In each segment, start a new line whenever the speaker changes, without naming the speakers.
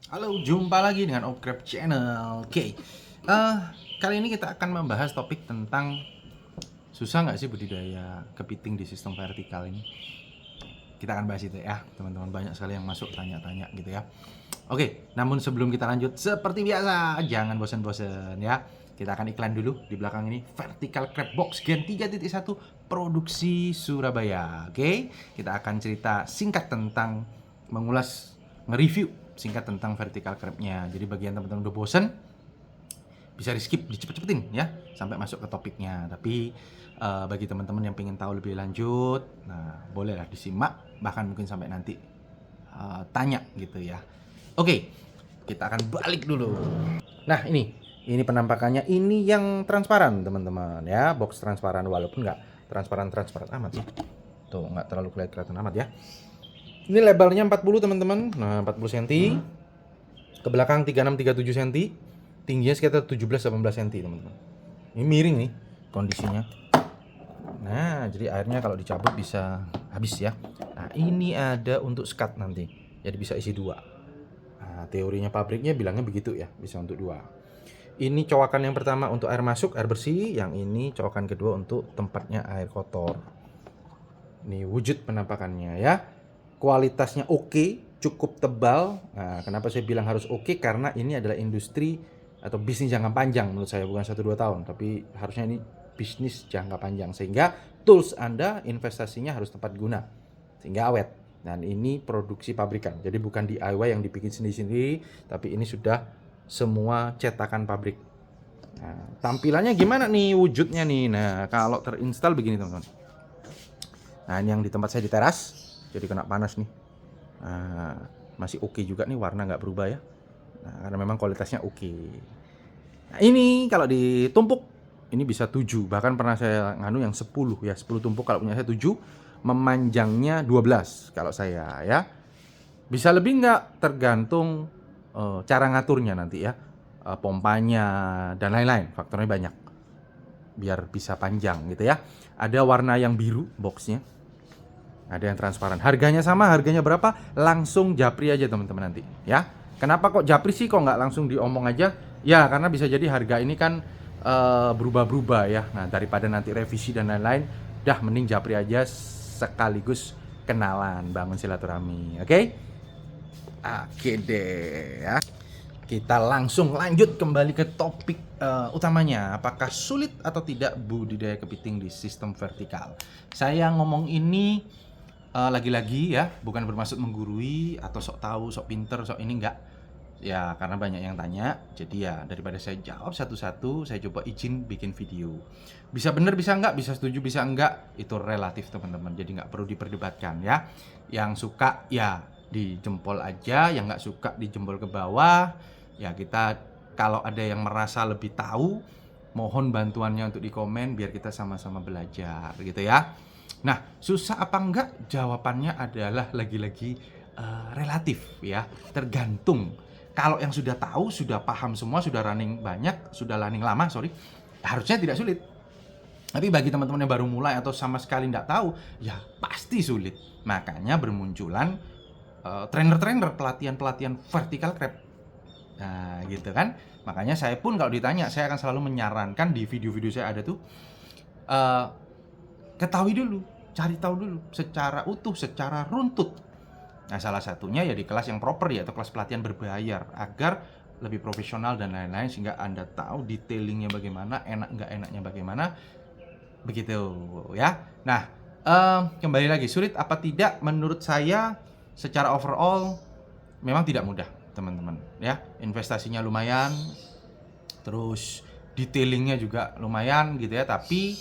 Halo, jumpa lagi dengan Opcraft Channel. Oke, kali ini kita akan membahas topik tentang susah nggak sih budidaya kepiting di sistem vertikal ini. Kita akan bahas itu ya, teman-teman. Banyak sekali yang masuk tanya-tanya gitu ya. Oke, namun sebelum kita lanjut, seperti biasa, jangan bosan-bosan ya. Kita akan iklan dulu di belakang ini. Vertical Crab Box Gen 3.1 produksi Surabaya. Oke, kita akan cerita singkat tentang mengulas, nge-review singkat tentang vertical crabnya. Jadi bagian teman-teman udah bosan, bisa di skip, dicepet-cepetin ya sampai masuk ke topiknya. Tapi bagi teman-teman yang pengen tahu lebih lanjut, nah bolehlah disimak, bahkan mungkin sampai nanti tanya gitu ya. Oke, kita akan balik dulu. Nah ini penampakannya, ini yang transparan teman-teman ya, box transparan, walaupun nggak transparan amat sih. Tuh nggak terlalu kelihatan amat ya. Ini lebarnya 40 teman-teman, nah 40 cm, ke belakang 36-37 cm, tingginya sekitar 17-18 cm teman-teman. Ini miring nih kondisinya. Nah, jadi airnya kalau dicabut bisa habis ya. Nah, ini ada untuk skat nanti. Jadi bisa isi 2. Nah, teorinya pabriknya bilangnya begitu ya, bisa untuk 2. Ini cowakan yang pertama untuk air masuk, air bersih. Yang ini cowakan kedua untuk tempatnya air kotor. Ini wujud penampakannya ya. Kualitasnya oke, cukup tebal. Nah, kenapa saya bilang harus oke? Karena ini adalah industri atau bisnis jangka panjang menurut saya, bukan 1-2 tahun, tapi harusnya ini bisnis jangka panjang, sehingga tools Anda investasinya harus tepat guna sehingga awet. Dan ini produksi pabrikan, jadi bukan DIY yang dibikin sendiri-sendiri, tapi ini sudah semua cetakan pabrik. Nah, tampilannya gimana nih wujudnya nih? Nah, kalau terinstall begini teman-teman. Nah, ini yang di tempat saya di teras, jadi kena panas nih. Nah, masih oke juga nih, warna nggak berubah ya. Nah, karena memang kualitasnya oke. Nah, ini kalau ditumpuk ini bisa 7, bahkan pernah saya nganu yang 10 ya, 10 tumpuk kalau punya saya 7, memanjangnya 12 kalau saya ya. Bisa lebih nggak, tergantung cara ngaturnya nanti ya, pompanya dan lain-lain, faktornya banyak biar bisa panjang gitu ya. Ada warna yang biru boxnya, ada yang transparan. Harganya sama, harganya berapa? Langsung japri aja teman-teman nanti ya. Kenapa kok japri sih, kok nggak langsung diomong aja? Ya karena bisa jadi harga ini kan berubah-berubah ya. Nah daripada nanti revisi dan lain-lain, dah mending japri aja sekaligus kenalan, bangun silaturahmi. Oke? Oke deh ya. Kita langsung lanjut kembali ke topik utamanya. Apakah sulit atau tidak budidaya kepiting di sistem vertikal? Saya ngomong ini lagi-lagi ya, bukan bermaksud menggurui atau sok tahu, sok pinter, sok ini enggak. Ya, karena banyak yang tanya. Jadi ya, daripada saya jawab satu-satu, saya coba izin bikin video. Bisa bener, bisa enggak, bisa setuju, bisa enggak, itu relatif teman-teman. Jadi nggak perlu diperdebatkan ya. Yang suka ya di jempol aja, yang nggak suka di jempol ke bawah. Ya kita, kalau ada yang merasa lebih tahu, mohon bantuannya untuk di komen biar kita sama-sama belajar gitu ya. Nah, susah apa enggak? Jawabannya adalah lagi-lagi relatif ya, tergantung. Kalau yang sudah tahu, sudah paham semua, sudah running banyak, sudah running lama, sorry, harusnya tidak sulit. Tapi bagi teman-teman yang baru mulai atau sama sekali nggak tahu, ya pasti sulit. Makanya bermunculan trainer-trainer, pelatihan-pelatihan vertical crab. Nah, gitu kan. Makanya saya pun kalau ditanya, saya akan selalu menyarankan di video-video saya ada tuh, eh, ketahui dulu, cari tahu dulu secara utuh, secara runtut. Nah, salah satunya ya di kelas yang proper ya, atau kelas pelatihan berbayar, agar lebih profesional dan lain-lain, sehingga Anda tahu detailingnya bagaimana, enak nggak enaknya bagaimana, begitu ya. Nah, kembali lagi, sulit apa tidak? Menurut saya secara overall memang tidak mudah teman-teman ya. Investasinya lumayan, terus detailingnya juga lumayan gitu ya, tapi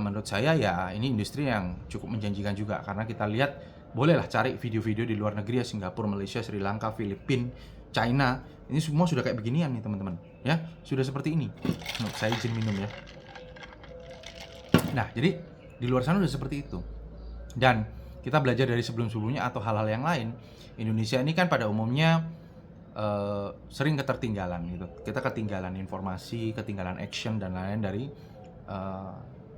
menurut saya ya ini industri yang cukup menjanjikan juga, karena kita lihat, bolehlah cari video-video di luar negeri ya, Singapura, Malaysia, Sri Lanka, Filipina, China, ini semua sudah kayak beginian nih teman-teman ya, sudah seperti ini. Saya izin minum ya. Nah jadi di luar sana sudah seperti itu, dan kita belajar dari sebelum-sebelumnya atau hal-hal yang lain. Indonesia ini kan pada umumnya sering ketertinggalan gitu. Kita ketinggalan informasi, ketinggalan action dan lain-lain dari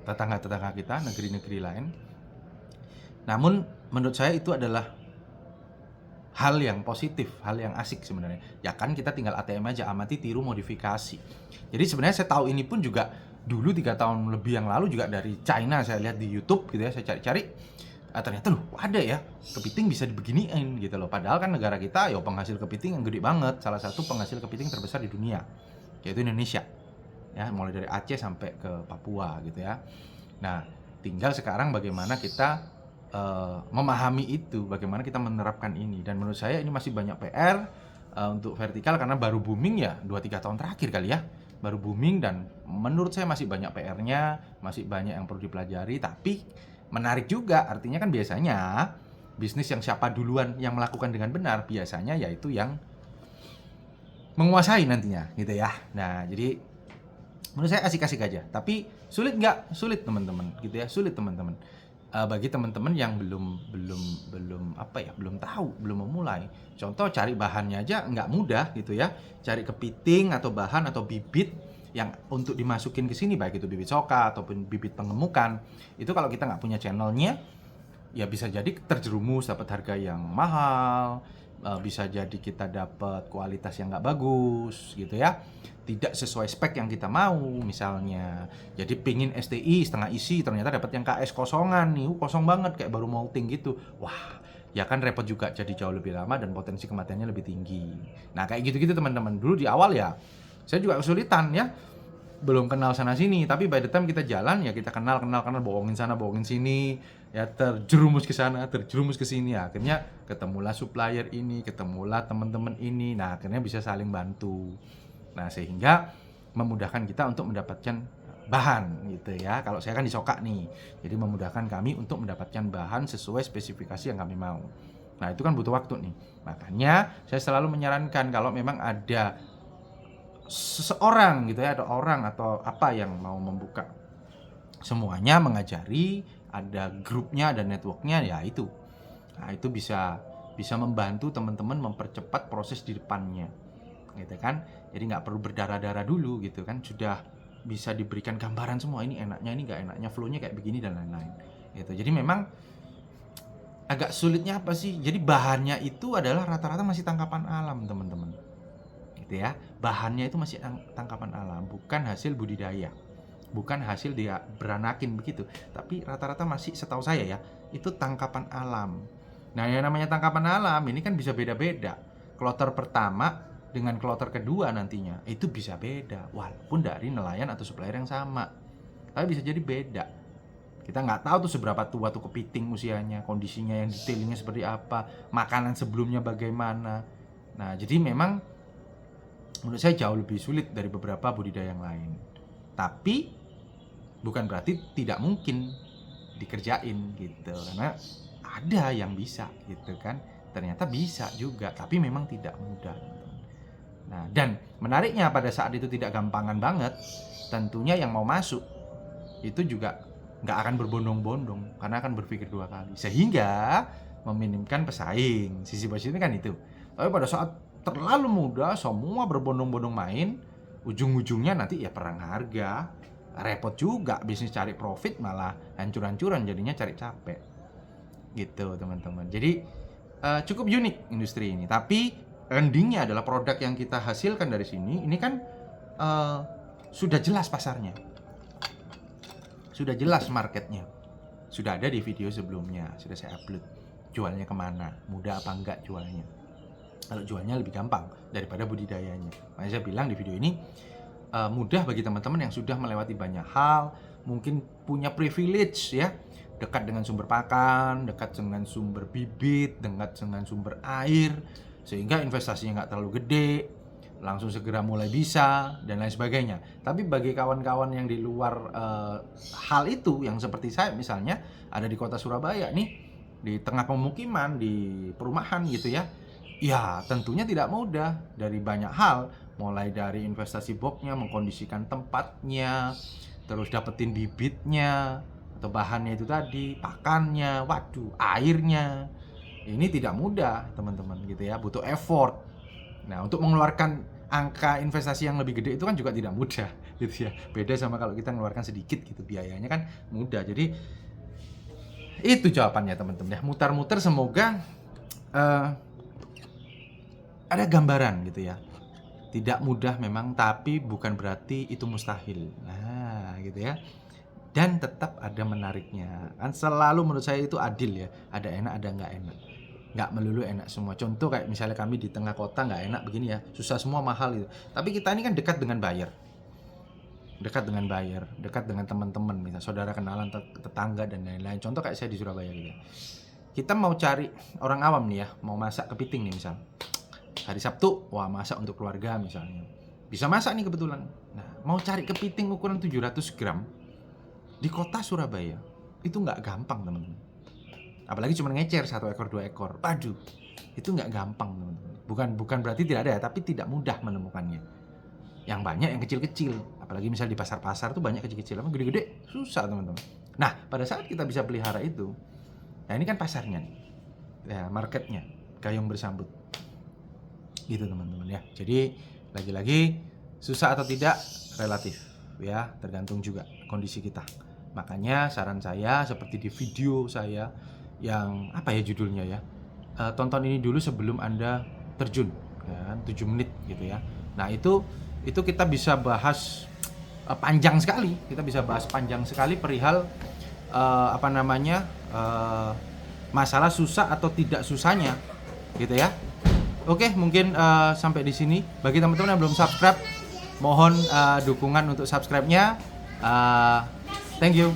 tetangga-tetangga kita, negeri-negeri lain. Namun menurut saya itu adalah hal yang positif, hal yang asik sebenarnya. Ya kan kita tinggal ATM aja, amati, tiru, modifikasi. Jadi sebenarnya saya tahu ini pun juga dulu 3 tahun lebih yang lalu juga dari China, saya lihat di YouTube gitu ya, saya cari-cari, ternyata loh ada ya kepiting bisa dibeginiin gitu loh. Padahal kan negara kita ya penghasil kepiting yang gede banget, salah satu penghasil kepiting terbesar di dunia, yaitu Indonesia. Ya, mulai dari Aceh sampai ke Papua gitu ya. Nah, tinggal sekarang bagaimana kita memahami itu, bagaimana kita menerapkan ini. Dan menurut saya ini masih banyak PR untuk vertikal karena baru booming ya 2-3 tahun terakhir kali ya. Baru booming dan menurut saya masih banyak PR-nya, masih banyak yang perlu dipelajari, tapi menarik juga. Artinya kan biasanya bisnis yang siapa duluan yang melakukan dengan benar, biasanya yaitu yang menguasai nantinya gitu ya. Nah, jadi menurut saya asik-asik aja. Tapi sulit nggak? Sulit teman-teman gitu ya, sulit teman-teman. Bagi teman-teman yang belum tahu, belum memulai. Contoh cari bahannya aja nggak mudah gitu ya. Cari kepiting atau bahan atau bibit yang untuk dimasukin ke sini, baik itu bibit soka ataupun bibit pengemukan. Itu kalau kita nggak punya channelnya, ya bisa jadi terjerumus dapat harga yang mahal, bisa jadi kita dapat kualitas yang nggak bagus gitu ya, tidak sesuai spek yang kita mau misalnya. Jadi pingin STI setengah isi, ternyata dapat yang KS kosongan nih, kosong banget kayak baru molting gitu. Wah, ya kan repot juga, jadi jauh lebih lama dan potensi kematiannya lebih tinggi. Nah kayak gitu-gitu teman-teman. Dulu di awal ya saya juga kesulitan ya, belum kenal sana sini, tapi by the time kita jalan ya kita kenal, bohongin sana bohongin sini, ya terjerumus ke sana, terjerumus ke sini, ya akhirnya ketemulah supplier ini, ketemulah teman-teman ini. Nah akhirnya bisa saling bantu. Nah sehingga memudahkan kita untuk mendapatkan bahan gitu ya. Kalau saya kan di Soka nih, jadi memudahkan kami untuk mendapatkan bahan sesuai spesifikasi yang kami mau. Nah itu kan butuh waktu nih, makanya saya selalu menyarankan kalau memang ada seseorang gitu ya, ada orang atau apa yang mau membuka semuanya, mengajari, ada grupnya, ada networknya, ya itu. Nah itu bisa membantu teman-teman mempercepat proses di depannya gitu kan. Jadi nggak perlu berdarah-darah dulu gitu kan, sudah bisa diberikan gambaran semua, ini enaknya, ini nggak enaknya, flow-nya kayak begini dan lain-lain gitu. Jadi memang agak sulitnya apa sih, jadi bahannya itu adalah rata-rata masih tangkapan alam teman-teman gitu ya. Bahannya itu masih tangkapan alam, bukan hasil budidaya, bukan hasil dia beranakin begitu, tapi rata-rata masih, setahu saya ya, itu tangkapan alam. Nah yang namanya tangkapan alam ini kan bisa beda-beda, kloter pertama dengan kloter kedua nantinya itu bisa beda, walaupun dari nelayan atau supplier yang sama, tapi bisa jadi beda. Kita nggak tahu tuh seberapa tua tuh kepiting usianya, kondisinya yang detailingnya seperti apa, makanan sebelumnya bagaimana. Nah jadi memang menurut saya jauh lebih sulit dari beberapa budidaya yang lain. Tapi bukan berarti tidak mungkin dikerjain gitu, karena ada yang bisa gitu kan, ternyata bisa juga, tapi memang tidak mudah. Nah dan menariknya pada saat itu tidak gampangan banget, tentunya yang mau masuk itu juga nggak akan berbondong-bondong karena akan berpikir 2 kali, sehingga meminimkan pesaing. Sisi positifnya kan itu. Tapi pada saat terlalu mudah, semua berbondong-bondong main, ujung-ujungnya nanti ya perang harga, repot juga, bisnis cari profit malah hancur-hancuran, jadinya cari capek gitu teman-teman. Jadi cukup unik industri ini, tapi endingnya adalah produk yang kita hasilkan dari sini ini kan sudah jelas pasarnya, sudah jelas marketnya, sudah ada di video sebelumnya, sudah saya upload. Jualnya kemana, mudah apa enggak jualnya. Kalau jualnya lebih gampang daripada budidayanya. Makanya saya bilang di video ini mudah bagi teman-teman yang sudah melewati banyak hal, mungkin punya privilege ya, dekat dengan sumber pakan, dekat dengan sumber bibit, dekat dengan sumber air, sehingga investasinya nggak terlalu gede, langsung segera mulai bisa dan lain sebagainya. Tapi bagi kawan-kawan yang di luar hal itu, yang seperti saya misalnya ada di kota Surabaya nih, di tengah pemukiman, di perumahan gitu ya, ya tentunya tidak mudah dari banyak hal, mulai dari investasi boxnya, mengkondisikan tempatnya, terus dapetin bibitnya atau bahannya itu tadi, pakannya, waduh, airnya. Ini tidak mudah teman-teman gitu ya, butuh effort. Nah untuk mengeluarkan angka investasi yang lebih gede itu kan juga tidak mudah gitu ya. Beda sama kalau kita mengeluarkan sedikit gitu, biayanya kan mudah. Jadi itu jawabannya teman-teman ya, mutar-muter. Semoga ada gambaran gitu ya. Tidak mudah memang, tapi bukan berarti itu mustahil. Nah, gitu ya. Dan tetap ada menariknya. Kan selalu menurut saya itu adil ya. Ada enak, ada nggak enak. Nggak melulu enak semua. Contoh kayak misalnya kami di tengah kota nggak enak begini ya. Susah semua, mahal gitu. Tapi kita ini kan dekat dengan buyer. Dekat dengan buyer, dekat dengan teman-teman, misalnya saudara kenalan, tetangga, dan lain-lain. Contoh kayak saya di Surabaya gitu ya. Kita mau cari orang awam nih ya, mau masak kepiting nih misal. Hari Sabtu, wah masak untuk keluarga misalnya. Bisa masak nih kebetulan. Nah, mau cari kepiting ukuran 700 gram di kota Surabaya, itu nggak gampang teman-teman. Apalagi cuma ngecer 1 ekor 2 ekor. Waduh, itu nggak gampang teman-teman. Bukan berarti tidak ada ya, tapi tidak mudah menemukannya. Yang banyak yang kecil-kecil. Apalagi misal di pasar-pasar tuh banyak kecil-kecil. Apa gede-gede susah teman-teman. Nah, pada saat kita bisa pelihara itu, nah ini kan pasarnya nih. Ya, marketnya, gayung bersambut. Gitu teman-teman ya. Jadi lagi-lagi susah atau tidak relatif ya, tergantung juga kondisi kita. Makanya saran saya seperti di video saya yang apa ya judulnya ya, tonton ini dulu sebelum Anda terjun ya, 7 menit gitu ya. Nah itu kita bisa bahas panjang sekali, perihal masalah susah atau tidak susahnya gitu ya. Oke, mungkin sampai di sini. Bagi teman-teman yang belum subscribe, mohon dukungan untuk subscribe-nya. Thank you.